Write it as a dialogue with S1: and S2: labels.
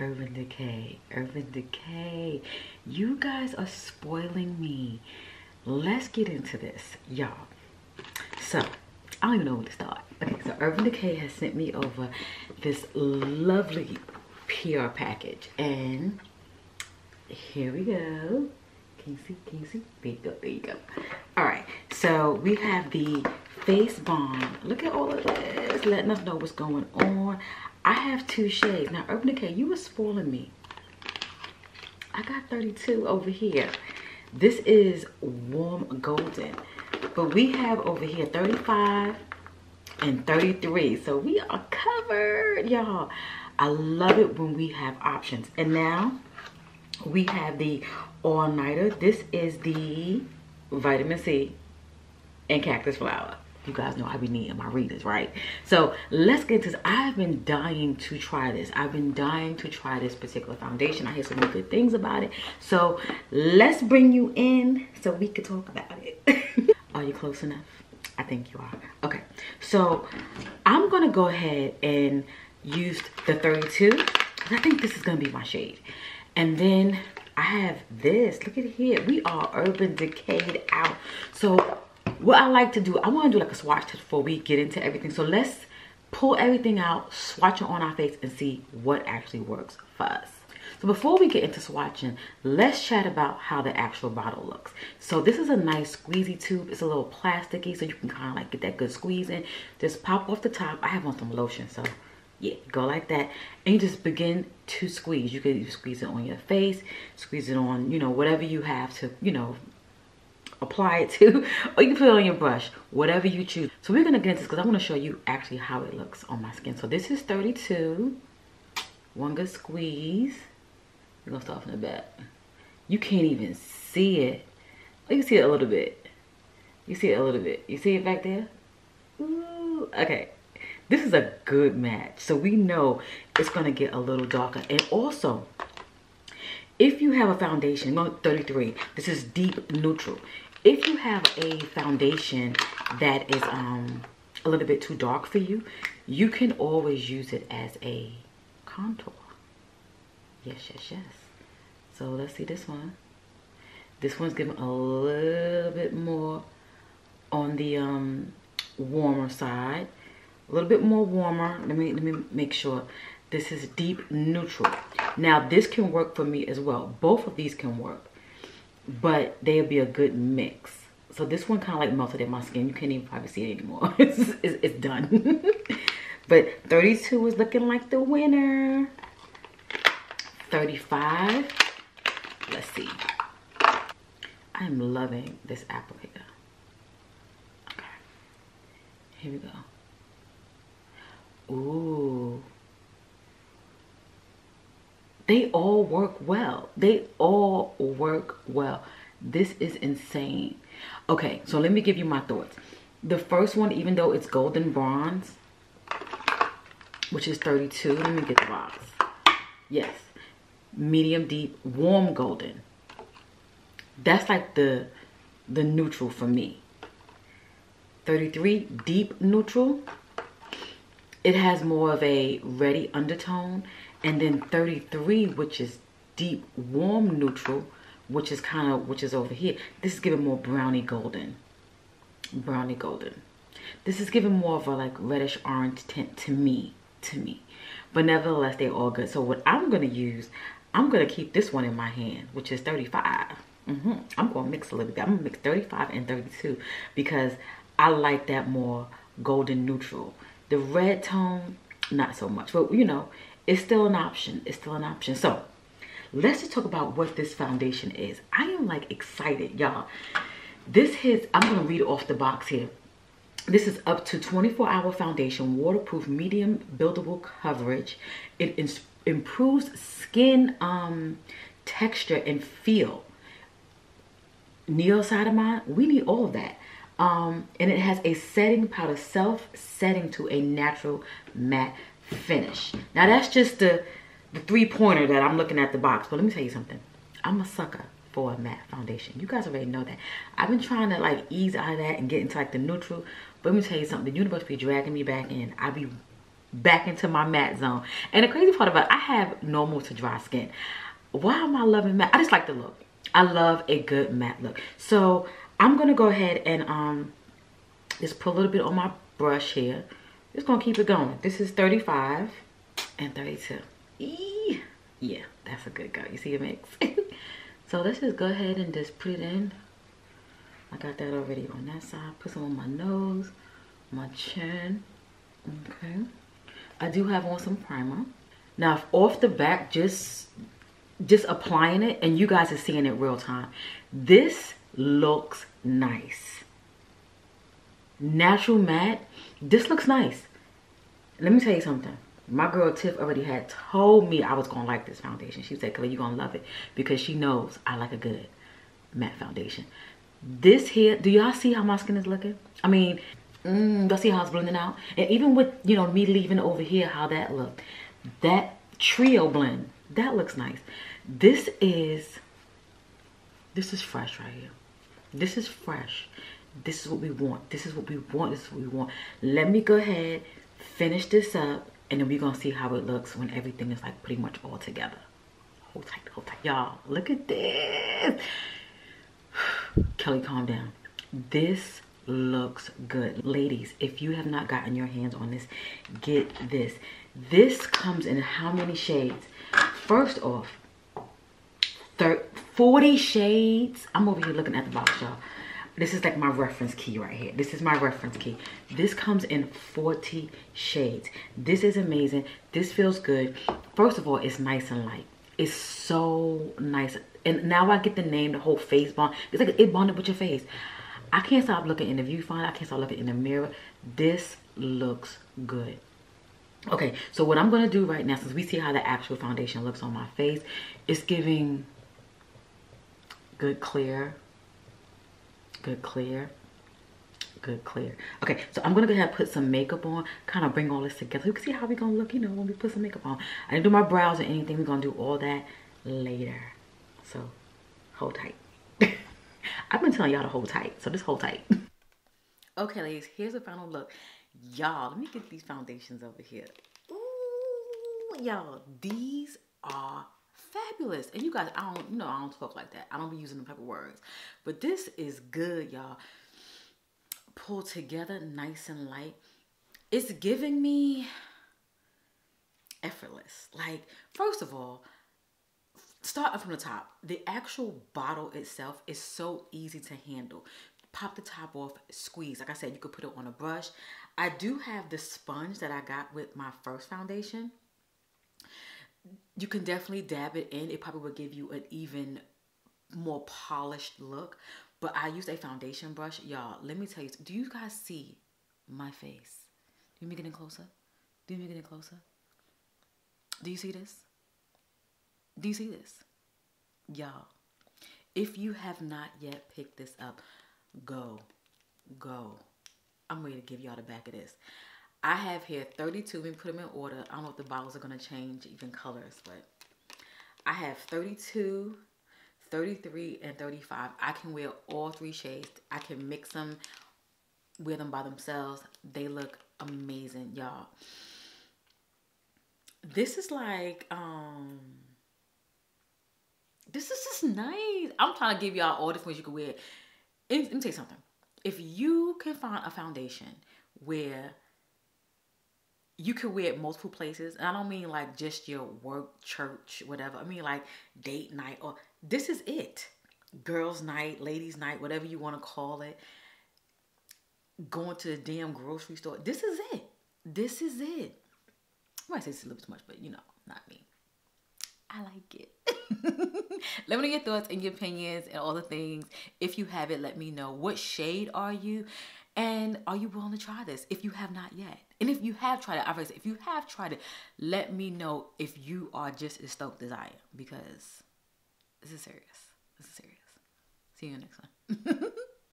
S1: Urban Decay. Urban Decay. You guys are spoiling me. Let's get into this, y'all. So, I don't even know where to start. Okay, so Urban Decay has sent me over this lovely PR package. And here we go. Can you see? Can you see? There you go. There you go. All right. So we have the face balm. Look at all of this, letting us know what's going on. I have 2 shades. Now, Urban Decay, you were spoiling me. I got 32 over here. This is warm golden. But we have over here 35 and 33. So we are covered, y'all. I love it when we have options. And now we have the all-nighter. This is the vitamin C and cactus flower. You guys know I be needing my readers, right? So let's get to this. I've been dying to try this. I've been dying to try this particular foundation. I hear so many good things about it. So let's bring you in so we can talk about it. Are you close enough? I think you are. Okay, so I'm gonna go ahead and use the 32. I think this is gonna be my shade. And then I have this. Look at it here. We are Urban Decayed out. So what I like to do, I want to do like a swatch test before we get into everything. So let's pull everything out, swatch it on our face, and see what actually works for us. So before we get into swatching, let's chat about how the actual bottle looks. So this is a nice squeezy tube. It's a little plasticky, so you can kind of like get that good squeeze in. Just pop off the top. I have on some lotion, so yeah, go like that. And you just begin to squeeze. You can squeeze it on your face, squeeze it on, you know, whatever you have to, you know, apply it to, or you can put it on your brush, whatever you choose. So we're gonna get into this because I want to show you actually how it looks on my skin. So this is 32. One good squeeze. We're gonna start from the back. You can't even see it. Oh, you see it a little bit. You see it a little bit. You see it back there? Ooh, okay. This is a good match. So we know it's gonna get a little darker. And also, if you have a foundation, 33, this is deep neutral. If you have a foundation that is a little bit too dark for you, you can always use it as a contour. Yes, yes, yes. So let's see this one. This one's giving a little bit more on the warmer side. A little bit more warmer. Let me make sure. This is deep neutral. Now this can work for me as well. Both of these can work, but they'll be a good mix. So this one kind of like melted in my skin. You can't even probably see it anymore. It's done. But 32 is looking like the winner. 35. Let's see. I'm loving this applicator. Okay. Here we go. Ooh. They all work well. They all work well. This is insane. Okay, so let me give you my thoughts. The first one, even though it's golden bronze, which is 32. Let me get the box. Yes. Medium deep, warm golden. That's like the neutral for me. 33, deep neutral. It has more of a reddy undertone. And then 33, which is deep warm neutral, which is over here. This is giving more brownie golden. Brownie golden. This is giving more of a like reddish orange tint to me. But nevertheless, they're all good. So what I'm gonna use, I'm gonna keep this one in my hand, which is 35. I'm gonna mix a little bit. I'm gonna mix 35 and 32 because I like that more golden neutral. The red tone, not so much, but you know, it's still an option. It's still an option. So let's just talk about what this foundation is. I am like excited, y'all. This hits, I'm gonna read off the box here. This is up to 24-hour foundation, waterproof, medium buildable coverage. It improves skin texture and feel. Neocytamine, we need all of that. And it has a setting powder, self-setting to a natural matte finish. Now that's just the 3-pointer that I'm looking at the box. But let me tell you something. I'm a sucker for a matte foundation. You guys already know that. I've been trying to like ease out of that and get into like the neutral. But let me tell you something. The universe be dragging me back in. I be back into my matte zone. And the crazy part about it, I have normal to dry skin. Why am I loving matte? I just like the look. I love a good matte look. So I'm gonna go ahead and just put a little bit on my brush here. Just gonna keep it going. This is 35 and 32. Eee. Yeah, that's a good go. You see a mix? So let's just go ahead and just put it in. I got that already on that side. Put some on my nose, my chin. Okay. I do have on some primer. Now, if off the back, just applying it, and you guys are seeing it real time. This looks nice. Natural matte. This looks nice. Let me tell you something. My girl Tiff already had told me I was gonna like this foundation. She said, "Kelly, you're gonna love it," because she knows I like a good matte foundation. This here, do y'all see how my skin is looking? I mean, y'all see how it's blending out? And even with, you know, me leaving over here, how that looked. That trio blend, that looks nice. This is fresh right here. This is fresh. This is what we want. This is what we want. This is what we want. Let me go ahead, finish this up, and then we're gonna see how it looks when everything is like pretty much all together. Hold tight, y'all. Look at this. Kelly, calm down. This looks good. Ladies, if you have not gotten your hands on this, get this. This comes in how many shades? First off, 40 shades. I'm over here looking at the box, y'all. This is like my reference key right here. This is my reference key. This comes in 40 shades. This is amazing. This feels good. First of all, it's nice and light. It's so nice. And now I get the name, the whole face bond. It's like it bonded with your face. I can't stop looking in the viewfinder. I can't stop looking in the mirror. This looks good. Okay, so what I'm going to do right now, since we see how the actual foundation looks on my face, it's giving good clear. Good clear. Good clear. Okay, so I'm gonna go ahead and put some makeup on, kind of bring all this together. You can see how we're gonna look, you know, when we put some makeup on. I didn't do my brows or anything. We're gonna do all that later. So hold tight. I've been telling y'all to hold tight, so just hold tight. Okay, ladies, here's the final look. Y'all, let me get these foundations over here. Ooh, y'all, these are fabulous. And you guys, I don't talk like that. I don't be using them type of words. But this is good, y'all. Pulled together, nice and light. It's giving me effortless. Like, first of all, start from the top. The actual bottle itself is so easy to handle. Pop the top off, squeeze. Like I said, you could put it on a brush. I do have the sponge that I got with my first foundation. You can definitely dab it in. It probably would give you an even more polished look. But I used a foundation brush. Y'all, let me tell you, do you guys see my face? Do you get in closer? Do you get in closer? Do you see this? Do you see this? Y'all, if you have not yet picked this up, go. I'm ready to give y'all the back of this. I have here 32. We put them in order. I don't know if the bottles are going to change even colors, but I have 32, 33, and 35. I can wear all three shades. I can mix them, wear them by themselves. They look amazing, y'all. This is like, this is just nice. I'm trying to give y'all all different ways you can wear it. Let me tell you something. If you can find a foundation where you can wear it multiple places, and I don't mean like just your work, church, whatever. I mean like date night, or this is it. Girls' night, ladies' night, whatever you want to call it. Going to the damn grocery store. This is it. This is it. I might say it's a little too much, but you know, not me. I like it. Let me know your thoughts and your opinions and all the things. If you have it, let me know. What shade are you? And are you willing to try this if you have not yet? And if you have tried it, obviously, if you have tried it, let me know if you are just as stoked as I am, because this is serious. This is serious. See you next time.